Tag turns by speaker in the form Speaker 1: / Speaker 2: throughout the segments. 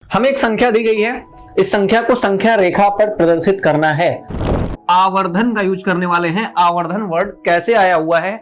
Speaker 1: हमें एक संख्या दी गई है, इस संख्या को संख्या रेखा पर प्रदर्शित करना है। आवर्धन का यूज करने वाले हैं। आवर्धन वर्ड कैसे आया हुआ है,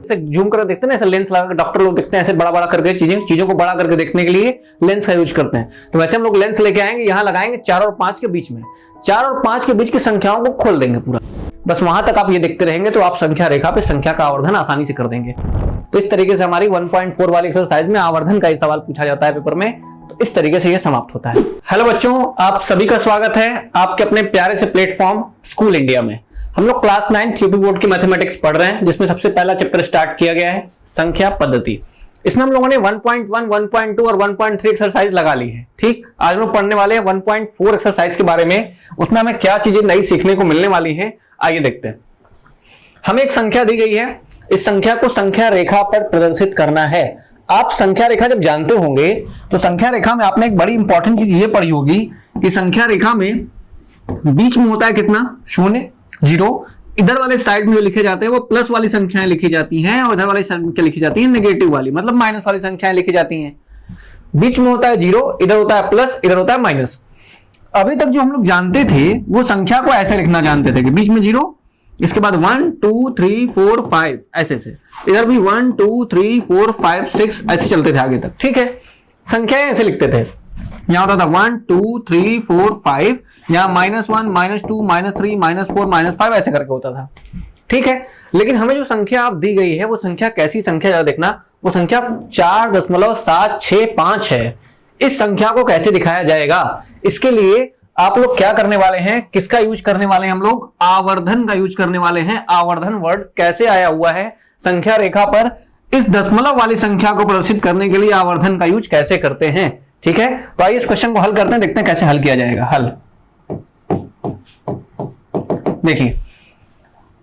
Speaker 1: ऐसे जूम कर देखते हैं ना, ऐसे लेंस लगा कर डॉक्टर लोग देखते हैं, ऐसे बड़ा बड़ा करके चीजों को बड़ा करके देखने के लिए लेंस का यूज करते हैं। तो वैसे हम लोग लेंस लेके आएंगे, यहाँ लगाएंगे 4 और 5 के बीच में, 4 और 5 के बीच की संख्याओं को खोल देंगे पूरा, बस वहां तक आप ये देखते रहेंगे तो आप संख्या रेखा पे संख्या का आवर्धन आसानी से कर देंगे। तो इस तरीके से हमारी 1.4 वाली एक्सरसाइज में आवर्धन का ये सवाल पूछा जाता है पेपर में। तो इस तरीके से ये समाप्त होता है। हेलो बच्चों, आप सभी का स्वागत है आपके अपने प्यारे से प्लेटफॉर्म स्कूल इंडिया में। हम लोग क्लास 9 यूपी बोर्ड की मैथमेटिक्स पढ़ रहे हैं, जिसमें सबसे पहला चैप्टर स्टार्ट किया गया है संख्या पद्धति। इसमें हम लोगों ने 1.1, 1.2 और 1.3 एक्सरसाइज लगा ली है। ठीक, आज हम लोग पढ़ने वाले हैं 1.4 एक्सरसाइज के बारे में। उसमें हमें क्या चीजें नई सीखने को मिलने वाली है, आइए देखते हैं। हमें एक संख्या दी गई है, इस संख्या को संख्या रेखा पर प्रदर्शित करना है। आप संख्या रेखा जब जानते होंगे तो संख्या रेखा में आपने एक बड़ी इंपॉर्टेंट चीज ये पढ़ी होगी कि संख्या रेखा में बीच में होता है कितना, 0, 0। इधर वाले साइड में जो लिखे जाते हैं वो प्लस वाली संख्याएं लिखी जाती हैं, और इधर वाली साइड में क्या लिखी जाती है, नेगेटिव वाली, मतलब माइनस वाली संख्याएं लिखी जाती हैं। बीच में होता है 0, इधर होता है प्लस, इधर होता है माइनस। अभी तक जो हम लोग जानते थे वो संख्या को ऐसे लिखना जानते थे कि बीच में 0, इसके बाद 1 2 3 4 5 ऐसे से, इधर भी 1 2 3 4 5 6 ऐसे चलते थे आगे तक। ठीक है, संख्याएं ऐसे लिखते थे। यहां होता था 1 2 3 4 5, यहां -1 -2 -3 -4 -5 ऐसे करके होता था। ठीक है, लेकिन हमें जो संख्या आप दी गई है वो संख्या कैसी संख्या, जरा देखना, वो संख्या 4.765 है। इस संख्या को कैसे दिखाया जाएगा, इसके लिए आप लोग क्या करने वाले हैं, किसका यूज करने वाले हैं, हम लोग आवर्धन का यूज करने वाले हैं। आवर्धन वर्ड कैसे आया हुआ है संख्या रेखा पर, इस दशमलव वाली संख्या को प्रदर्शित करने के लिए आवर्धन का यूज कैसे करते हैं। ठीक है, तो आइए इस क्वेश्चन को हल करते हैं, देखते हैं कैसे हल किया जाएगा। हल देखिए,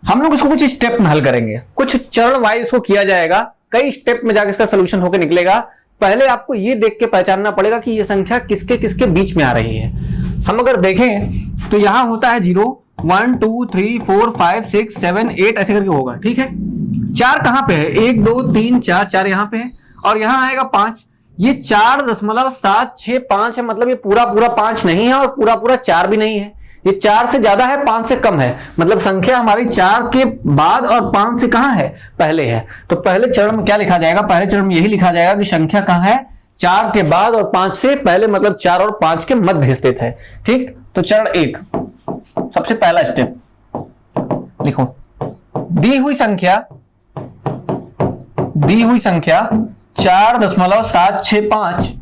Speaker 1: हम लोग इसको कुछ स्टेप में हल करेंगे, कुछ चरण वाइज इसको किया जाएगा, कई स्टेप में जाकर इसका सोल्यूशन होकर निकलेगा। पहले आपको ये देख के पहचानना पड़ेगा कि ये संख्या किसके किसके बीच में आ रही है। हम अगर देखें तो यहां होता है 0 1 2 3 4 5 6 7 8 ऐसे करके होगा। ठीक है, 4 कहां पे है, 1 2 3 4, 4 यहां पे है, और यहां आएगा 5। ये 4.765 है, मतलब ये पूरा 5 नहीं है और पूरा 4 भी नहीं है। ये 4 से ज्यादा है, 5 से कम है, मतलब संख्या हमारी 4 के बाद और 5 से कहां है, पहले है। तो पहले चरण में क्या लिखा जाएगा, पहले चरण में यही लिखा जाएगा कि संख्या कहां है, 4 के बाद और 5 से पहले, मतलब 4 और 5 के मध्य स्थित है। ठीक, तो चरण 1, सबसे पहला स्टेप लिखो, दी हुई संख्या 4.765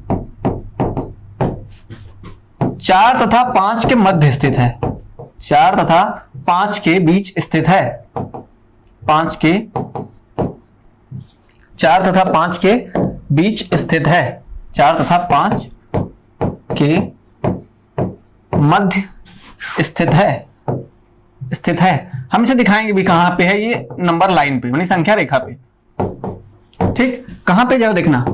Speaker 1: 4 तथा 5 के मध्य स्थित है, 4 तथा 5 के बीच स्थित है, 4 तथा 5 के बीच स्थित है, 4 तथा 5 के मध्य स्थित है। हम इसे दिखाएंगे भी कहां पे है, ये नंबर लाइन पे, यानी संख्या रेखा पे। ठीक, कहां पे जाओ देखना,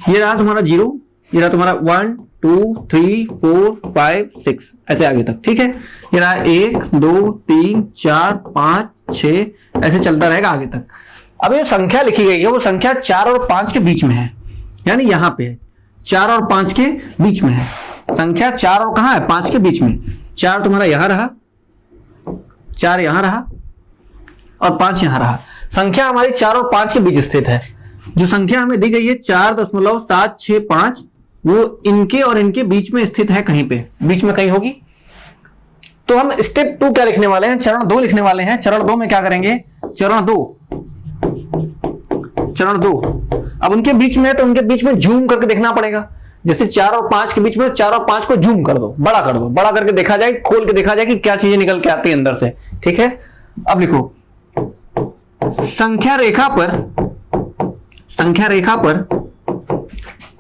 Speaker 1: ये रहा तुम्हारा 0, ये रहा तुम्हारा 1 2 3 4 5 6 ऐसे आगे तक। ठीक है, ये रहा 1 2 3 4 5 6 ऐसे चलता रहेगा आगे तक। अब ये संख्या लिखी गई है वो संख्या 4 और 5 के बीच में है, यानी यहां पे है, 4 और 5 के बीच में है संख्या। 4 और कहां है, 5 के बीच में। 4 तुम्हारा यहां रहा, 4 यहां रहा और 5 यहां रहा। संख्या हमारी 4 और 5 के बीच स्थित है। जो संख्या हमें दी गई है 4.765 वो इनके और इनके बीच में स्थित है, कहीं पे बीच में कहीं होगी। तो हम स्टेप 2 क्या लिखने वाले हैं, चरण 2 लिखने वाले हैं। चरण 2 में क्या करेंगे, चरण 2 अब उनके बीच में है तो उनके बीच में जूम करके देखना पड़ेगा। जैसे 4 और 5 के बीच में, 4 और 5 को जूम कर दो, बड़ा कर दो, बड़ा करके देखा जाए, खोल के देखा जाए कि क्या चीजें निकल के आती है अंदर से। ठीक है, अब लिखो, संख्या रेखा पर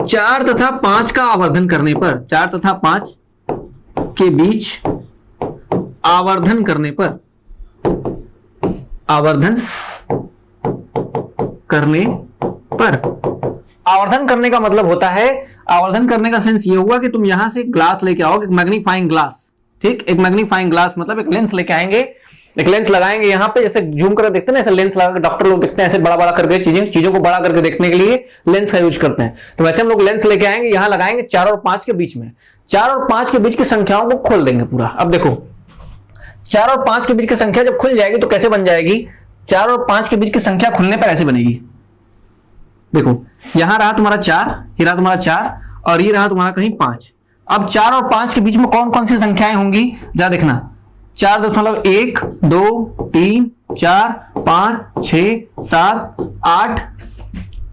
Speaker 1: 4 तथा 5 का आवर्धन करने पर, 4 तथा 5 के बीच आवर्धन करने पर, आवर्धन करने का मतलब होता है, आवर्धन करने का सेंस ये हुआ कि तुम यहां से ग्लास लेके आओगे, एक मैग्नीफाइंग ग्लास। ठीक, एक मैग्नीफाइंग ग्लास मतलब एक लेंस लेके आएंगे, एक लेंस लगाएंगे यहाँ पे, जैसे जूम करके देखते हैं ना, ऐसे लेंस लगा डॉक्टर लोग देखते हैं, ऐसे बड़ा बड़ा करके चीजों को बड़ा करके देखने के लिए लेंस का यूज करते हैं। तो वैसे हम लोग लेंस लेके आएंगे, यहाँ लगाएंगे 4 और 5 के बीच में, 4 और 5 के बीच की संख्याओं को खोल देंगे पूरा। अब देखो 4 और 5 के बीच की संख्या जब खुल जाएगी तो कैसे बन जाएगी, 4 और 5 के बीच की संख्या खुलने पर ऐसे बनेगी। देखो यहां रहा तुम्हारा 4, ये रहा तुम्हारा 4 और ये रहा तुम्हारा कहीं 5। अब 4 और 5 के बीच में कौन कौन सी संख्याएं होंगी जरा देखना, 4.1 2 3 4 5 6 7 8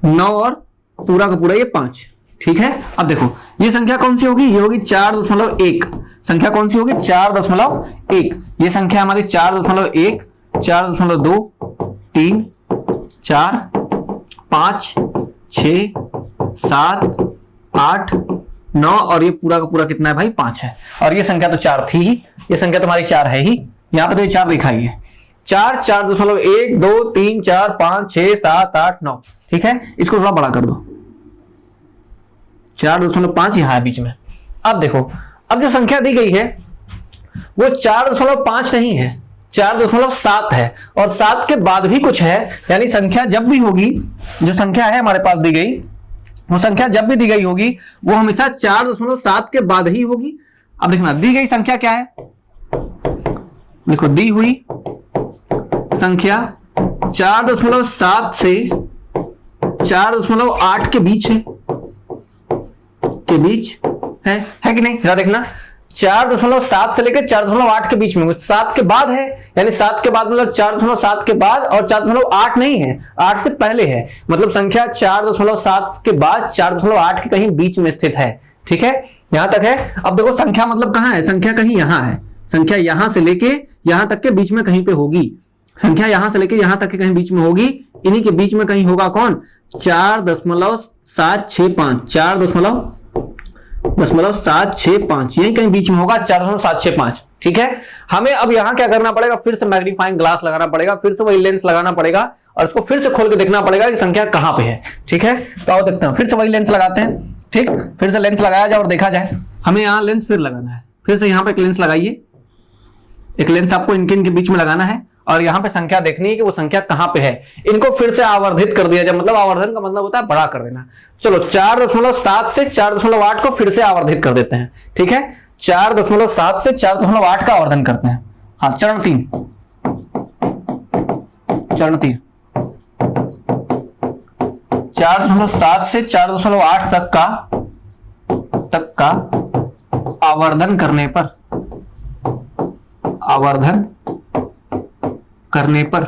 Speaker 1: 9 और पूरा का पूरा ये 5। ठीक है, अब देखो ये संख्या कौन सी होगी, ये होगी 4.1। संख्या कौन सी होगी, 4.1। ये संख्या हमारी 4.1 4.2 3 4 5 6 7 8 9 और ये पूरा का पूरा कितना है भाई 5 है। और ये संख्या तो 4 थी ही, ये संख्या तुम्हारी 4 है ही, यहां पे तो ये 4 लिखा ही है। 4 4.1 2 3 4 5 6 7 8 9। ठीक है, इसको थोड़ा बड़ा कर दो, 4.5 यहां है बीच में। अब देखो अब जो संख्या दी गई है वो 4.5 नहीं है, 4.7 है और 7 के बाद भी कुछ है। यानी संख्या जब भी होगी, जो संख्या है हमारे पास दी गई, वो संख्या जब भी दी गई होगी वो हमेशा 4.7 के बाद ही होगी। अब देखना दी गई संख्या क्या है, देखो दी हुई संख्या 4.7 से 4.8 के बीच है, है कि नहीं, जरा देखना 4.7 से लेकर 4.8 के बीच में, 7 के बाद है, यानी 7 के बाद मतलब 4.7 के बाद, और 4.8 नहीं है, 8 से पहले है, मतलब संख्या 4.7 के बाद 4.8 के कहीं बीच में स्थित है। ठीक है, यहां तक है। अब देखो संख्या मतलब कहां है, संख्या कहीं यहां है, संख्या यहां से लेके यहां तक के बीच में कहीं पे होगी, संख्या यहां से लेके यहां तक के कहीं बीच में होगी, इन्हीं के बीच में कहीं होगा कौन, 4.765, 4.765 यही कहीं बीच में होगा, 4.765। ठीक है, हमें अब यहां क्या करना पड़ेगा, फिर से मैग्नीफाइंग ग्लास लगाना पड़ेगा, फिर से वही लेंस लगाना पड़ेगा और इसको फिर से खोल के देखना पड़ेगा कि संख्या कहां पे है। ठीक है, तो आओ देखते हैं, फिर से वही लेंस लगाते हैं। ठीक, फिर से लेंस लगाया जाए और देखा जाए। हमें यहां लेंस फिर लगाना है, फिर से यहां पे एक लेंस लगाइए, एक लेंस आपको इनके बीच में लगाना है और यहां पे संख्या देखनी है कि वो संख्या कहां पे है। इनको फिर से आवर्धित कर दिया जाए, मतलब आवर्धन का मतलब होता है बड़ा कर देना। चलो 4.7 से 4.8 को फिर से आवर्धित कर देते हैं। ठीक है, 4.7 से 4.8 का आवर्धन करते हैं। हाँ, चरण 3 4.7 से 4.8 तक का आवर्धन करने पर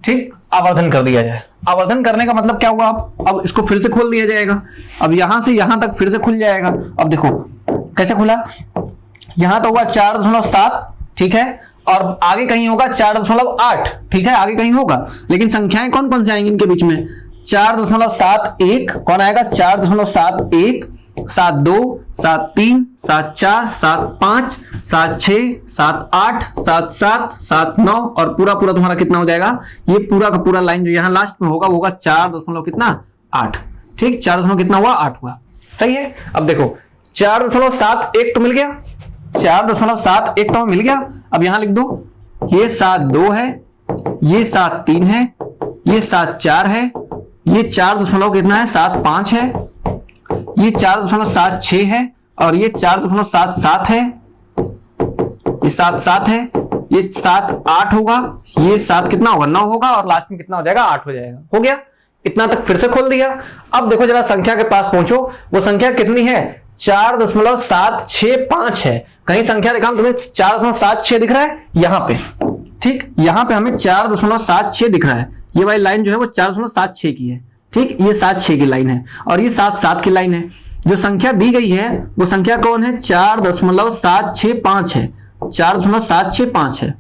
Speaker 1: ठीक, आवर्धन कर दिया जाए। आवर्धन करने का मतलब क्या हुआ, अब इसको फिर से खोल दिया जाएगा। अब यहां से यहां तक फिर से खुल जाएगा। अब देखो कैसे खुला, यहां तो हुआ 4.7, ठीक है, और आगे कहीं होगा 4.8, ठीक है, आगे कहीं होगा, लेकिन संख्याएं कौन कौन से आएंगी इनके बीच में, 4.71 कौन आएगा, 4.71 7.2 7.3 7.4 7.5 7.6 7.8 7.7 7.9 और पूरा पूरा तुम्हारा कितना हो जाएगा, ये पूरा का पूरा लाइन जो यहाँ लास्ट में होगा वो होगा 4.8। ठीक, 4 कितना हुआ, 8 हुआ। सही है। अब देखो 4.71 तो मिल गया, 4.71 तो मिल गया। अब यहां लिख दो, ये 7.2 है, ये 7.3 है, ये 7.4 है, ये 4 कितना है 7.5 है, ये 4.76 है और ये 4.77 है, ये 7.7 है, ये 7.8 होगा, ये 7 कितना होगा 9 होगा और लास्ट में कितना हो जाएगा 8 हो जाएगा। हो गया, इतना तक फिर से खोल दिया। अब देखो जरा संख्या के पास पहुंचो, वो संख्या कितनी है 4.765 है। कहीं संख्या रेखा में तुम्हें 4.76 दिख रहा है यहां पे, ठीक, यहां पे हमें 4.76 दिख रहा है, ये वाली लाइन जो है वो 4.76 की है, ठीक, ये 7.6 की लाइन है और ये 7.7 की लाइन है। जो संख्या दी गई है वो संख्या कौन है, 4.765 है, 4.765 है,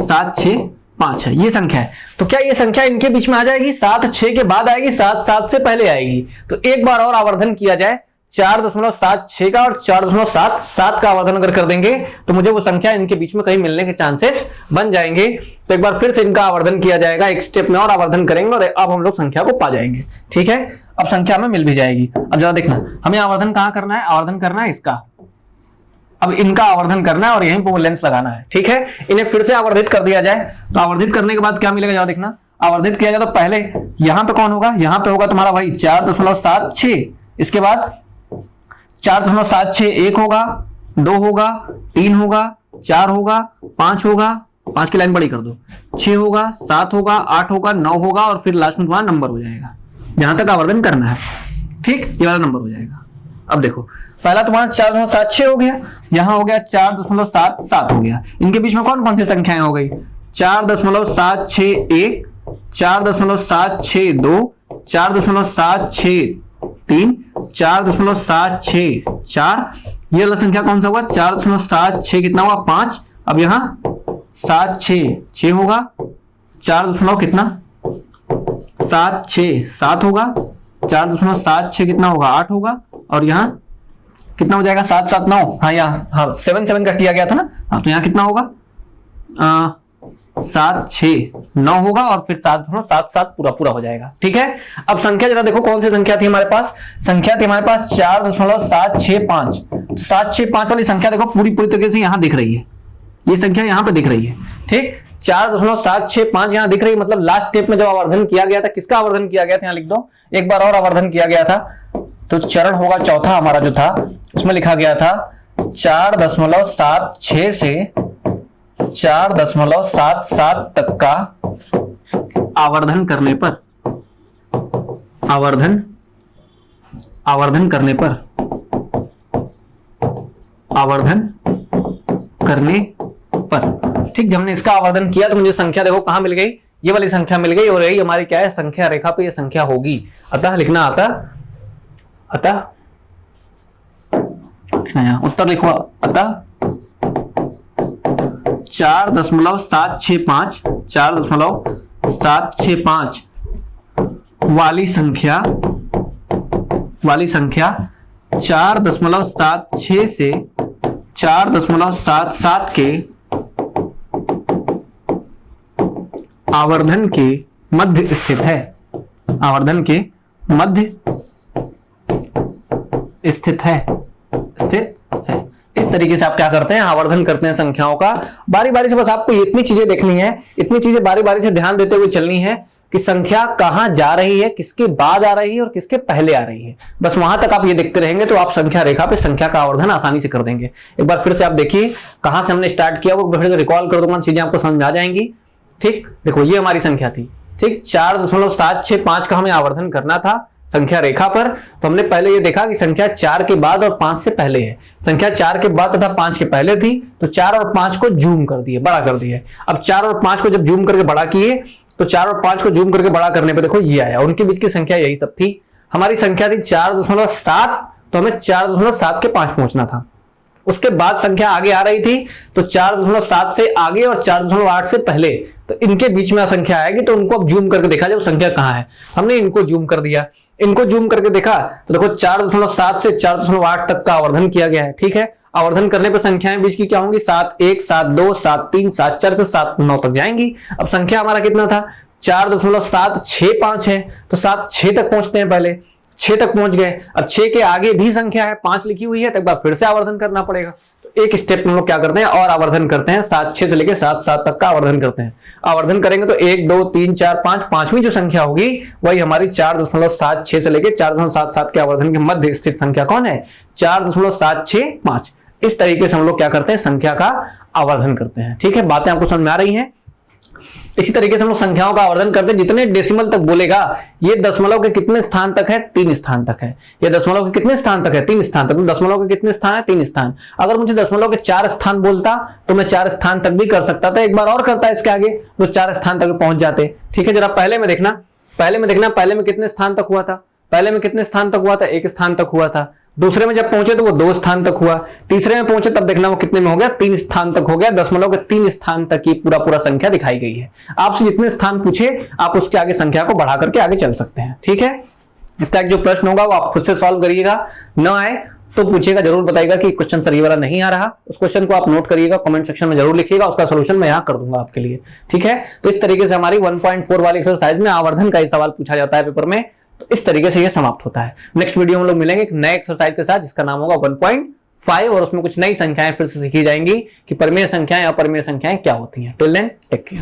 Speaker 1: 765 है, ये संख्या है। तो क्या ये संख्या इनके बीच में आ जाएगी, 7.6 के बाद आएगी, 7.7 से पहले आएगी। तो एक बार और आवर्धन किया जाए, 4.76 का और 4.77 का आवर्धन अगर कर देंगे तो मुझे वो संख्या इनके बीच में कहीं मिलने के चांसेस बन जाएंगे। तो एक बार फिर से इनका आवर्धन किया जाएगा, एक स्टेप में और आवर्धन करेंगे और अब हम लोग संख्या को पा जाएंगे। ठीक है, अब संख्या में मिल भी जाएगी। अब जरा देखना, हमें आवर्धन कहां करना है, आवर्धन करना है इसका, अब इनका आवर्धन करना है और यहीं पर वो लेंस लगाना है। ठीक है, इन्हें फिर से आवर्धित कर दिया जाए तो आवर्धित करने के बाद क्या मिलेगा, जरा देखना। आवर्धित किया जाए तो पहले यहां पे कौन होगा, यहां पे होगा तुम्हारा भाई 4.76, इसके बाद 4.76 1 होगा, 2 होगा, 3 होगा, 4 होगा, 5 होगा, 5 की लाइन बड़ी कर दो, 6 होगा, 7 होगा, 8 होगा, 9 होगा और फिर लास्ट में तुम्हारा नंबर हो जाएगा जहां तक आवर्धन करना है। ठीक, ये वाला नंबर हो जाएगा। अब देखो पहला तुम्हारा 4.76 हो गया, यहां हो गया 4.77 हो गया, इनके बीच में कौन कौन सी संख्याएं हो गई, 4.761, 4.762, 4.763, 4.764, ये वाला संख्या कौन सा हुआ, 4.76 कितना हुआ 5, अब यहां 7 होगा, 4 कितना 7 होगा, 4.76 कितना होगा 8 होगा और यहाँ कितना हो जाएगा 7 7 9, हाँ यहाँ हाँ 7 7 का किया गया था ना, हाँ तो यहाँ कितना होगा 7 6 9 होगा और फिर 7.77 पूरा पूरा हो जाएगा। ठीक है, अब संख्या जरा देखो कौन सी संख्या थी हमारे पास, संख्या थी हमारे पास 4.765, तो 765 वाली संख्या देखो पूरी तरीके से यहाँ दिख रही है, ये संख्या यहाँ पे दिख रही है। ठीक, 4.765 यहाँ दिख रही है, मतलब लास्ट स्टेप में जब आवर्धन किया गया था, किसका आवर्धन किया गया था यहाँ लिख दो, एक बार और आवर्धन किया गया था तो चरण होगा चौथा हमारा जो था, उसमें लिखा गया था 4.76 से 4.77 तक का आवर्धन करने पर ठीक, जब हमने इसका आवर्धन किया तो मुझे संख्या देखो कहां मिल गई, ये वाली संख्या मिल गई और यही हमारी क्या है, संख्या रेखा पे ये संख्या होगी। अतः लिखना उत्तर लिखो, अतः 4.765 वाली संख्या 4.76 से 4.77 के आवर्धन के मध्य स्थित है, इस तरीके से आप क्या करते हैं, आवर्धन करते हैं संख्याओं का। बारी बारी से बस आपको इतनी चीजें देखनी है, इतनी चीजें बारी बारी से ध्यान देते हुए चलनी है कि संख्या कहां जा रही है, किसके बाद आ रही है और किसके पहले आ रही है। बस वहां तक आप ये देखते रहेंगे तो आप संख्या रेखा पे संख्या का आवर्धन आसानी से कर देंगे। एक बार फिर से आप देखिए कहां से हमने स्टार्ट किया, वो फिर से रिकॉल कर दूंगा, चीजें आपको समझ आ जाएंगी। ठीक, देखो ये हमारी संख्या थी। ठीक, 4.765 का हमें आवर्धन करना था संख्या रेखा पर, तो हमने पहले ये देखा कि संख्या 4 के बाद और 5 से पहले है। संख्या 4 के बाद तथा 5 के पहले थी तो 4 और 5 को जूम कर दिए, बड़ा कर दिए। अब 4 और 5 को जब जूम करके बड़ा किए तो 4 और 5 को जूम करके बड़ा करने पे देखो ये आया, उनके बीच की संख्या यही सब थी। हमारी संख्या थी 4.7, तो हमें 4.7 के 5 पहुंचना था। उसके बाद संख्या आगे आ रही थी तो 4.7 से आगे और 4.8 से पहले, तो इनके बीच में संख्या आएगी तो उनको अब जूम करके देखा जाए संख्या कहां है। हमने इनको जूम कर दिया, इनको जूम करके देखा तो देखो 4.7 से 4.8 तक का आवर्धन किया गया है। ठीक है, आवर्धन करने पर संख्याएं बीच की क्या होंगी, 7 1 7 2 7 3 7 4 से 7 9 तक जाएंगी। अब संख्या हमारा कितना था, 4.765 है तो 7 6 तक पहुंचते हैं, पहले 6 तक पहुंच गए। अब 6 के आगे भी संख्या है, 5 लिखी हुई है, तो एक बार फिर से आवर्धन करना पड़ेगा। तो एक स्टेप में हम लोग क्या करते हैं और आवर्धन करते हैं, 7 6 से लेकर 7 7 तक का आवर्धन करते हैं। आवर्धन करेंगे तो 1 2 3 4 5, पांचवी जो संख्या होगी वही हमारी 4.76 से लेकर 4.77 के आवर्धन के मध्य स्थित संख्या कौन है, 4.765। इस तरीके से हम लोग क्या करते हैं, संख्या का आवर्धन करते हैं। ठीक है, बातें आपको समझ में आ रही हैं। इसी तरीके से हम लोग संख्याओं का आवर्धन करते हैं, जितने डेसिमल तक बोलेगा ये दशमलव के कितने स्थान तक है, 3 स्थान तक है। ये दशमलव के कितने स्थान तक है, 3 स्थान तक। दशमलव के कितने स्थान है, 3 स्थान। अगर मुझे दशमलव के 4 स्थान बोलता तो मैं 4 स्थान तक भी कर सकता था, एक बार और करता इसके आगे तो 4 स्थान तक पहुंच जाते। ठीक है, जरा पहले में देखना, पहले में कितने स्थान तक हुआ था, पहले में कितने स्थान तक हुआ था, 1 स्थान तक हुआ था। दूसरे में जब पहुंचे तो वो 2 स्थान तक हुआ, तीसरे में पहुंचे तब देखना वो कितने में हो गया, 3 स्थान तक हो गया। दशमलव के 3 स्थान तक की पूरा संख्या दिखाई गई है। आपसे जितने स्थान पूछे आप उसके आगे संख्या को बढ़ा करके आगे चल सकते हैं। ठीक है, इसका एक जो प्रश्न होगा वो आप खुद से सॉल्व करिएगा, न आए तो पूछिएगा, जरूर बताइएगा कि क्वेश्चन सर ये वाला नहीं आ रहा। उस क्वेश्चन को आप नोट करिएगा, कमेंट सेक्शन में जरूर लिखिएगा, उसका सोल्यूशन मैं यहाँ कर दूंगा आपके लिए। ठीक है, तो इस तरीके से हमारी 1.4 वाली एक्सरसाइज में आवर्धन का ही सवाल पूछा जाता है पेपर में। तो इस तरीके से ये समाप्त होता है। नेक्स्ट वीडियो में लोग मिलेंगे एक नए एक्सरसाइज के साथ जिसका नाम होगा 1.5 5 और उसमें कुछ नई संख्याएं फिर से सीखी जाएंगी कि परिमेय संख्याएं अपरिमेय संख्याएं क्या होती हैं। Till then take care.